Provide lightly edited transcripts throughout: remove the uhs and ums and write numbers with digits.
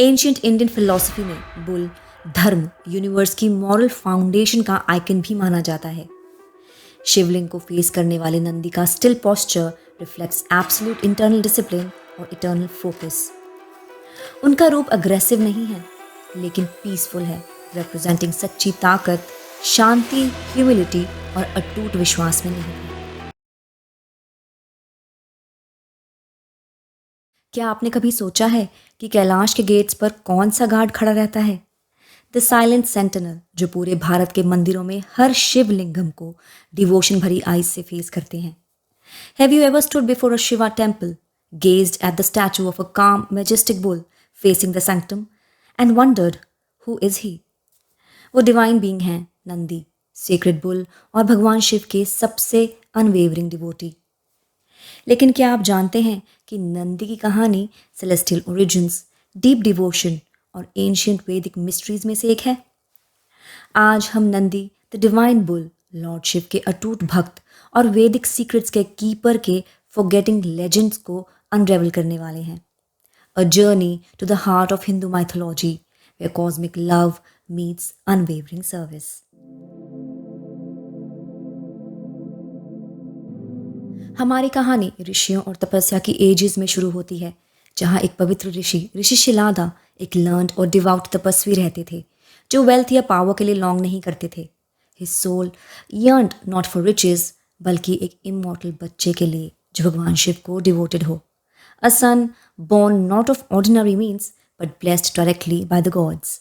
Ancient Indian philosophy में bull धर्म, universe की मॉरल फाउंडेशन का आइकन भी माना जाता है। शिवलिंग को फेस करने वाले नंदी का still posture reflects absolute internal discipline और इटर्नल फोकस। उनका रूप अग्रेसिव नहीं है, लेकिन पीसफुल है, रिप्रेजेंटिंग सच्ची ताकत, शांति, ह्यूमिलिटी और अटूट विश्वास में नहीं है। क्या आपने कभी सोचा है कि कैलाश के गेट्स पर कौन सा गार्ड खड़ा रहता है? द साइलेंट सेंटिनल, जो पूरे भारत के मंदिरों में हर शिवलिंगम को डिवोशन भरी आइज से फेस करते हैं। Have you ever stood before a Shiva temple, gazed at the statue of a calm, majestic bull facing the sanctum, and wondered, who is he? वो डिवाइन बीइंग हैं, नंदी, सेक्रेड बुल और भगवान शिव के सबसे unwavering devotee. लेकिन क्या आप जानते हैं कि नंदी की कहानी सेलेस्टियल ओरिजिन्स, डीप डिवोशन और एंशियंट वैदिक मिस्ट्रीज में से एक है? आज हम Nandi, the divine bull, lord Shiva के अटूट भक्त और वैदिक सीक्रेट्स के कीपर के फॉरगेटिंग लेजेंड्स को अनरेवल करने वाले हैं। A journey to the heart of Hindu mythology, where cosmic love meets unwavering service. हमारी कहानी ऋषियों और तपस्या की एजेस में शुरू होती है, जहाँ एक पवित्र ऋषि शिलादा एक लर्न्ड और डिवाउट तपस्वी रहते थे, जो वेल्थ या पावर के लिए लॉन्ग नहीं करते थे। His soul yearned not for riches, बल्कि एक इमॉर्टल बच्चे के लिए जो भगवान शिव को डिवोटेड हो। अ सन born not of ordinary means but blessed directly by the gods.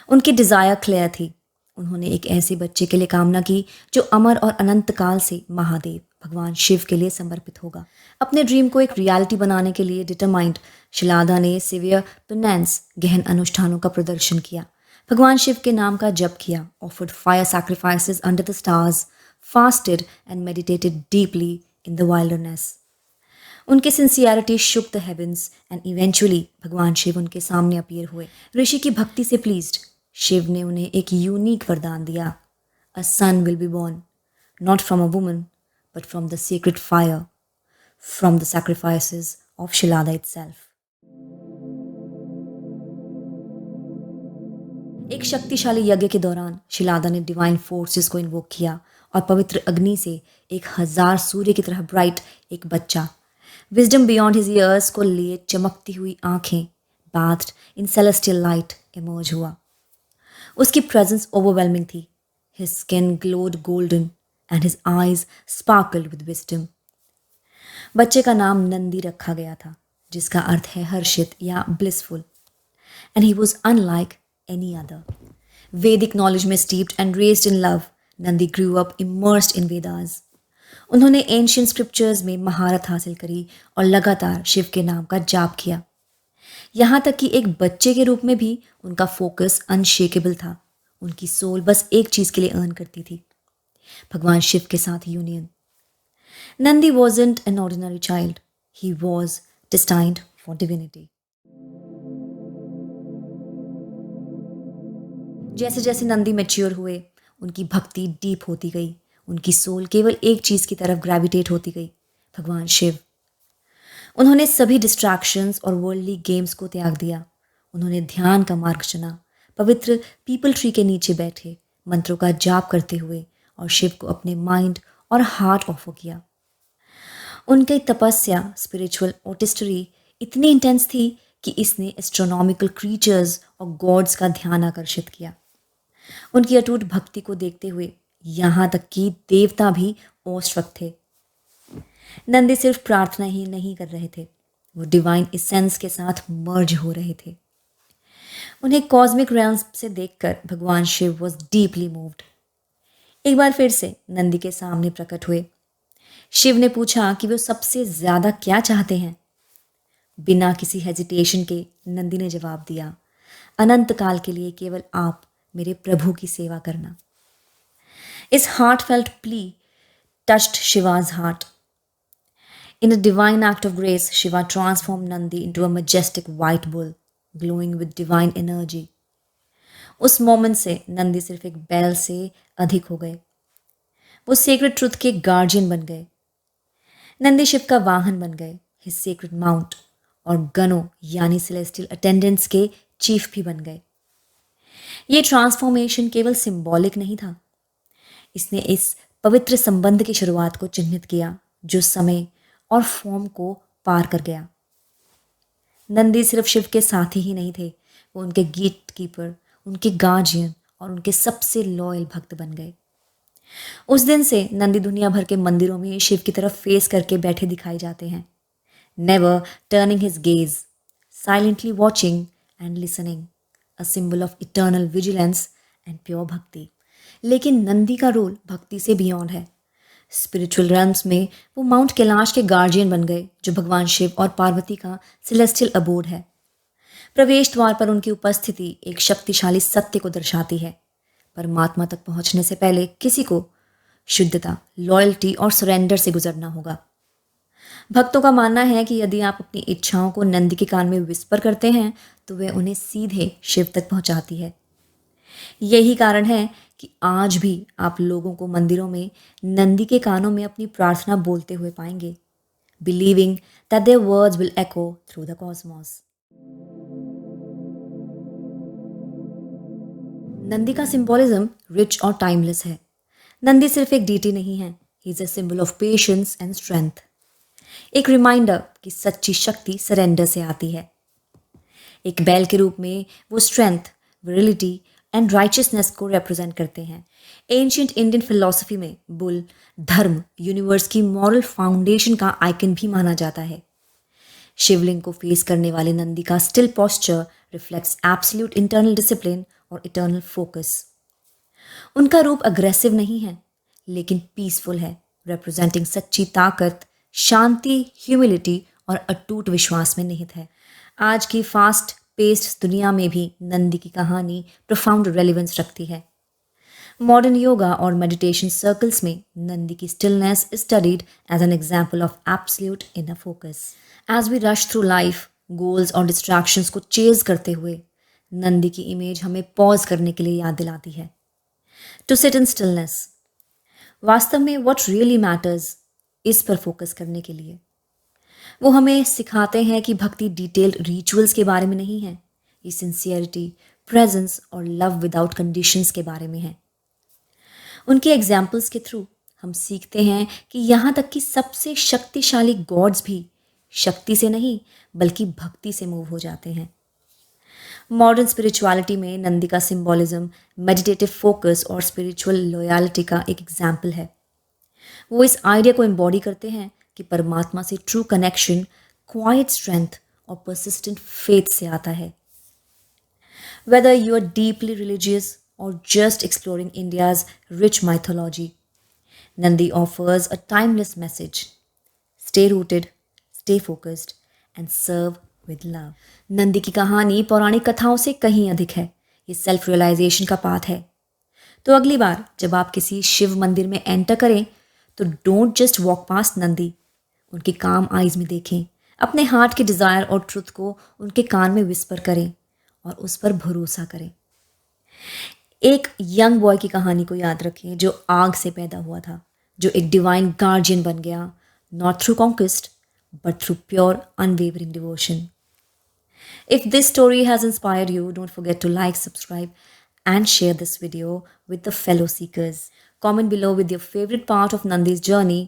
उनकी डिज़ायर क्लियर थी। उन्होंने एक ऐसे बच्चे के लिए कामना की जो अमर और अनंत काल से महादेव भगवान शिव के लिए समर्पित होगा। अपने ड्रीम को एक रियलिटी बनाने के लिए डिटरमाइंड शिलादा ने सिवियर पेनेंस, गहन अनुष्ठानों का प्रदर्शन किया, भगवान शिव के नाम का जप किया, offered fire sacrifices under the stars, fasted and meditated deeply in the wilderness. उनकी sincerity shook the heavens and eventually Bhagwan Shiva उनके सामने अपीयर हुए। ऋषि की भक्ति से प्लीज्ड, शिव ने उन्हें एक यूनिक वरदान दिया। A son will be born, not from a woman but from the secret fire, from the sacrifices of Shilada itself. एक शक्तिशाली यज्ञ के दौरान शिलादा ने डिवाइन फोर्सेस को इन्वोक किया और पवित्र अग्नि से 1000 सूर्य की तरह ब्राइट एक बच्चा, विजडम बियॉन्ड हिज ईयर्स को लिए चमकती हुई आंखें, bathed इन सेलेस्टियल लाइट, इमर्ज हुआ। उसकी प्रेजेंस ओवरवेलमिंग थी। His skin glowed golden and his eyes sparkled with wisdom. बच्चे का नाम नंदी रखा गया था, जिसका अर्थ है हर्षित या blissful, and he was unlike any other. वैदिक नॉलेज में steeped and raised in love, Nandi grew up immersed in Vedas. उन्होंने एंशियंट स्क्रिप्चर्स में महारत हासिल करी और लगातार शिव के नाम का जाप किया। यहाँ तक कि एक बच्चे के रूप में भी उनका फोकस अनशेकेबल था। उनकी सोल बस एक चीज़ के लिए अर्न करती थी, भगवान शिव के साथ union. Nandi wasn't an ordinary child, he was destined for divinity. जैसे जैसे नंदी मैच्योर हुए, उनकी भक्ति डीप होती गई। उनकी सोल केवल एक चीज़ की तरफ ग्रेविटेट होती गई, भगवान शिव। उन्होंने सभी डिस्ट्रैक्शंस और वर्ल्डली गेम्स को त्याग दिया। उन्होंने ध्यान का मार्ग चुना, पवित्र पीपल ट्री के नीचे बैठे, मंत्रों का जाप करते हुए और शिव को अपने माइंड और हार्ट ऑफर किया। उनकी तपस्या, स्पिरिचुअल आर्टिस्ट्री इतनी इंटेंस थी कि इसने एस्ट्रोनॉमिकल क्रीचर्स और गॉड्स का ध्यान आकर्षित किया। उनकी अटूट भक्ति को देखते हुए यहाँ तक कि देवता भी औसवक थे। नंदी सिर्फ प्रार्थना ही नहीं कर रहे थे, वो डिवाइन इसेंस के साथ मर्ज हो रहे थे। उन्हें कॉस्मिक रेल्म्स से देखकर भगवान शिव वॉज डीपली मूव्ड। एक बार फिर से नंदी के सामने प्रकट हुए। शिव ने पूछा कि वो सबसे ज्यादा क्या चाहते हैं। बिना किसी हेजिटेशन के नंदी ने जवाब दिया, अनंत काल के लिए केवल आप, मेरे प्रभु की सेवा करना। इस heartfelt plea touched Shiva's heart. In a divine act of grace, Shiva transformed Nandi into a majestic white bull, glowing with divine energy. उस मोमेंट से नंदी सिर्फ एक बैल से अधिक हो गए। वो सेक्रेट ट्रुथ के गार्जियन बन गए। नंदी शिव का वाहन बन गए, हिज सेक्रेट माउंट, और गणों यानी सेलेस्टियल अटेंडेंट्स के चीफ भी बन गए। ये ट्रांसफॉर्मेशन केवल सिंबॉलिक नहीं था, इसने इस पवित्र संबंध की शुरुआत को चिन्हित किया जो समय और फॉर्म को पार कर गया। नंदी सिर्फ शिव के साथी ही नहीं थे, वो उनके गेट कीपर, उनके गार्जियन और उनके सबसे लॉयल भक्त बन गए। उस दिन से नंदी दुनिया भर के मंदिरों में शिव की तरफ फेस करके बैठे दिखाई जाते हैं, never turning his gaze, silently watching and listening, a symbol of eternal vigilance and pure भक्ति। लेकिन नंदी का रोल भक्ति से बियॉन्ड है। स्पिरिचुअल रम्स में वो माउंट कैलाश के गार्जियन बन गए, जो भगवान शिव और पार्वती का सेलेस्टियल अबोर्ड है। प्रवेश द्वार पर उनकी उपस्थिति एक शक्तिशाली सत्य को दर्शाती है। परमात्मा तक पहुंचने से पहले किसी को शुद्धता, लॉयल्टी और सरेंडर से गुजरना होगा। भक्तों का मानना है कि यदि आप अपनी इच्छाओं को नंदी के कान में विस्पर करते हैं तो वे उन्हें सीधे शिव तक पहुंचाती है। यही कारण है कि आज भी आप लोगों को मंदिरों में नंदी के कानों में अपनी प्रार्थना बोलते हुए पाएंगे, believing that their words will echo through the Cosmos. Nandi का सिंबोलिज्म रिच और टाइमलेस है। नंदी सिर्फ एक डीटी नहीं है, he is a symbol of patience and strength, एक रिमाइंडर कि सच्ची शक्ति सरेंडर से आती है। एक बैल के रूप में वो स्ट्रेंथ, विरिलिटी एंड राइचियसनेस को रिप्रेजेंट करते हैं। एंशिएंट इंडियन फिलॉसफी में बुल धर्म, यूनिवर्स की मॉरल फाउंडेशन का आइकन भी माना जाता है। शिवलिंग को फेस करने वाले नंदी का still posture reflects absolute internal discipline और इटर्नल फोकस। उनका रूप अग्रेसिव नहीं है लेकिन पीसफुल है, रिप्रेजेंटिंग सच्ची ताकत, शांति, ह्यूमिलिटी और अटूट विश्वास में निहित है। आज की फास्ट पेस्ड दुनिया में भी नंदी की कहानी प्रोफाउंड रेलिवेंस रखती है। मॉडर्न योगा और मेडिटेशन सर्कल्स में नंदी की stillness is studied as an example of absolute inner focus. As we rush through life, goals और डिस्ट्रैक्शंस को चेज करते हुए, नंदी की इमेज हमें पॉज करने के लिए याद दिलाती है, टू सिट इन स्टिलनेस। वास्तव में व्हाट रियली मैटर्स, इस पर फोकस करने के लिए। वो हमें सिखाते हैं कि भक्ति डिटेल्ड रिचुअल्स के बारे में नहीं है, ये सिंसियरिटी, प्रेजेंस और लव विदाउट कंडीशंस के बारे में है। उनके एग्जाम्पल्स के थ्रू हम सीखते हैं कि यहाँ तक कि सबसे शक्तिशाली गॉड्स भी शक्ति से नहीं बल्कि भक्ति से मूव हो जाते हैं। मॉडर्न स्पिरिचुअलिटी में नंदी का सिंबोलिज्म मेडिटेटिव फोकस और स्पिरिचुअल लॉयल्टी का एक एग्जाम्पल है। वो इस आइडिया को एम्बॉडी करते हैं कि परमात्मा से ट्रू कनेक्शन क्वाइट स्ट्रेंथ और परसिस्टेंट फेथ से आता है। Whether you are deeply religious or just exploring India's rich mythology, Nandi offers a timeless message, stay rooted, stay focused and serve with love. Nandi की कहानी पौराणिक कथाओं से कहीं अधिक है, ये सेल्फ रियलाइजेशन का पाथ है। तो अगली बार जब आप किसी शिव मंदिर में एंटर करें तो don't just walk past Nandi, उनकी काम आइज में देखें, अपने हार्ट के डिज़ायर और ट्रुथ को उनके कान में विस्पर करें और उस पर भरोसा करें। एक यंग बॉय की कहानी को याद रखें जो आग से पैदा हुआ था, जो एक डिवाइन गार्जियन बन गया, not through conquest but through pure unwavering devotion. If this story has inspired you, don't forget to like, subscribe, and share this video with the fellow seekers. Comment below with your favorite part of Nandi's journey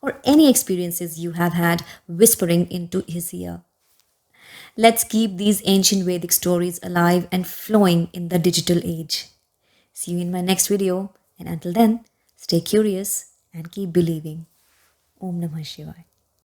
or any experiences you have had whispering into his ear. Let's keep these ancient Vedic stories alive and flowing in the digital age. See you in my next video, and until then, stay curious and keep believing. Om Namah Shivaya.